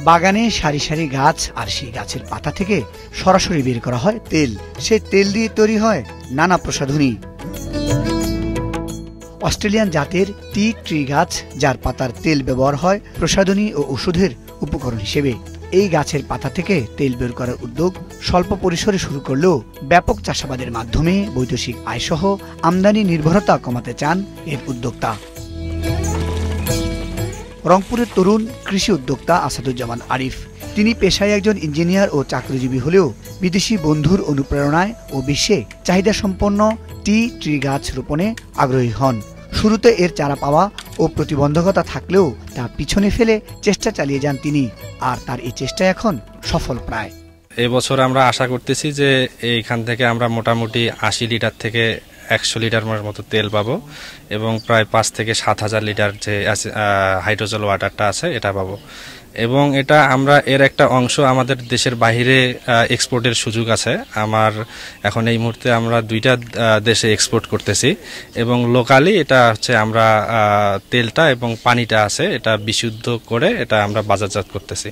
বাগানে সারি সারি গাছ, আর সেই গাছের পাতা থেকে সরাসরি বের করা হয় তেল। সেই তেল দিয়ে তৈরি হয় নানা প্রসাধনী। অস্ট্রেলিয়ান জাতের টি ট্রি গাছ, যার পাতার তেল ব্যবহার হয় প্রসাধনী ও ওষুধের উপকরণ হিসেবে। এই গাছের পাতা থেকে তেল বের করার উদ্যোগ স্বল্প পরিসরে শুরু করলেও ব্যাপক চাষাবাদের মাধ্যমে বৈদেশিক আয়সহ আমদানি নির্ভরতা কমাতে চান এর উদ্যোক্তা। রংপুরের তরুণ কৃষি উদ্যোক্তা আসাদুজ্জামান আরিফ। তিনি পেশায় একজন ইঞ্জিনিয়ার ও চাকরিজীবী হলেও বিদেশি বন্ধুর অনুপ্রেরণায় ও বিশ্বে চাহিদা সম্পন্ন টি ট্রি গাছ রোপণে আগ্রহী হন। শুরুতে এর চারা পাওয়া ও প্রতিবন্ধকতা থাকলেও তা পিছনে ফেলে চেষ্টা চালিয়ে যান তিনি, আর তার এই চেষ্টা এখন সফল প্রায়। এবছর আমরা আশা করতেছি যে এইখান থেকে আমরা মোটামুটি 80 লিটার থেকে 100 লিটার মতো তেল পাবো এবং প্রায় 5 থেকে 7,000 লিটার যে হাইড্রোজেল ওয়াটারটা আছে এটা পাবো। এবং এটা আমরা এর একটা অংশ আমাদের দেশের বাইরে এক্সপোর্টের সুযোগ আছে। আমার এখন এই মুহূর্তে আমরা 2টা দেশে এক্সপোর্ট করতেছি এবং লোকালি এটা হচ্ছে আমরা তেলটা এবং পানিটা আছে এটা বিশুদ্ধ করে এটা আমরা বাজারজাত করতেছি।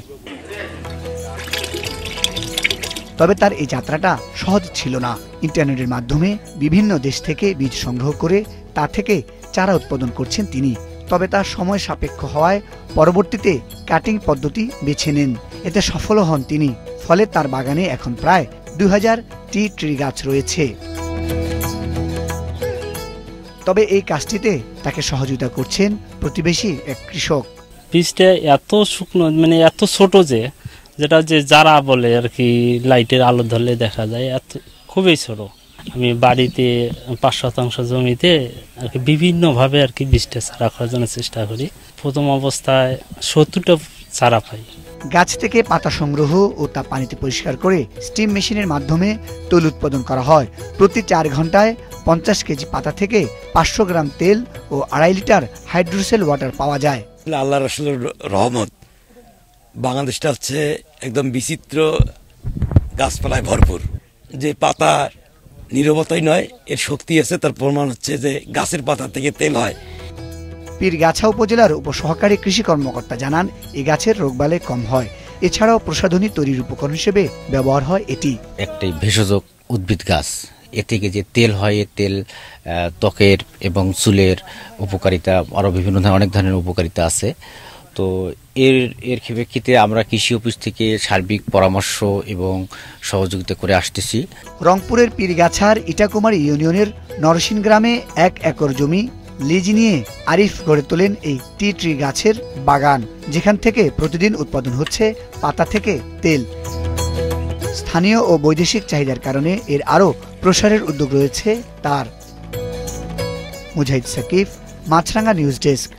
তবে তার এই যাত্রাটা সহজ ছিল না। ইন্টারনেটের মাধ্যমে বিভিন্ন দেশ থেকে বীজ সংগ্রহ করে তা থেকে চারা উৎপাদন করছেন তিনি। তবে তার সময় সাপেক্ষ হওয়ায় পরবর্তীতে কাটিং পদ্ধতি বেছে নেন। এতে সফল হন তিনি। ফলে তার বাগানে এখন প্রায় 2000 টি ট্রি গাছ রয়েছে। তবে এই কাজটিতে তাকে সহযোগিতা করছেন প্রতিবেশী এক কৃষক। বীজটা এত শুকনো, মানে এত ছোট যেটা যে যারা বলে আর কি, লাইটের আলো ধরলে দেখা যায়, এত খুবই ছোট। আমি বাড়িতে 5% জমিতে আর কি বিভিন্নভাবে আর কি বীজটা চারা করার জন্য চেষ্টা করি। প্রথম অবস্থায় 70টা চারা পাই। গাছ থেকে পাতা সংগ্রহ ও তা পানিতে পরিষ্কার করে স্টিম মেশিনের মাধ্যমে তৈল উৎপাদন করা হয়। প্রতি 4 ঘন্টায় 50 কেজি পাতা থেকে 500 গ্রাম তেল ও 2.5 লিটার হাইড্রোজেল ওয়াটার পাওয়া যায়। আল্লাহ রাসূলের রহমত, বাংলাদেশটা হচ্ছে একদম বিচিত্র গাছপালায় ভরপুর। যে পাতা নীরবতাই নয়, এর শক্তি আছে, তার প্রমাণ হচ্ছে যে গাছের পাতা থেকে তেল হয়। পীরগাছা উপজেলার উপসহকারী কৃষি কর্মকর্তা জানান, এই গাছের রোগবালাই কম হয়। এছাড়াও প্রসাধনী তৈরির উপকরণ হিসেবে ব্যবহার হয় এটি। একটি ভেষজ উদ্ভিদ গাছ, এ থেকে যে তেল হয়, এ তেল ত্বকের এবং চুলের উপকারিতা, আরও বিভিন্ন ধরনের অনেক ধরনের উপকারিতা আছে। তো এর প্রেক্ষিতে আমরা কৃষি অফিস থেকে সার্বিক পরামর্শ এবং সহযোগিতা করে আসতেছি। রংপুরের পীরগাছার ইটাকুমারী ইউনিয়নের নরসিন গ্রামে 1 একর জমি লিজ নিয়ে আরিফ গড়ে তোলেন এই টি ট্রি গাছের বাগান, যেখান থেকে প্রতিদিন উৎপাদন হচ্ছে পাতা থেকে তেল। স্থানীয় ও বৈদেশিক চাহিদার কারণে এর আরও প্রসারের উদ্যোগ রয়েছে তার। মুজাহিদ সাকিব, মাছরাঙ্গা নিউজ ডেস্ক।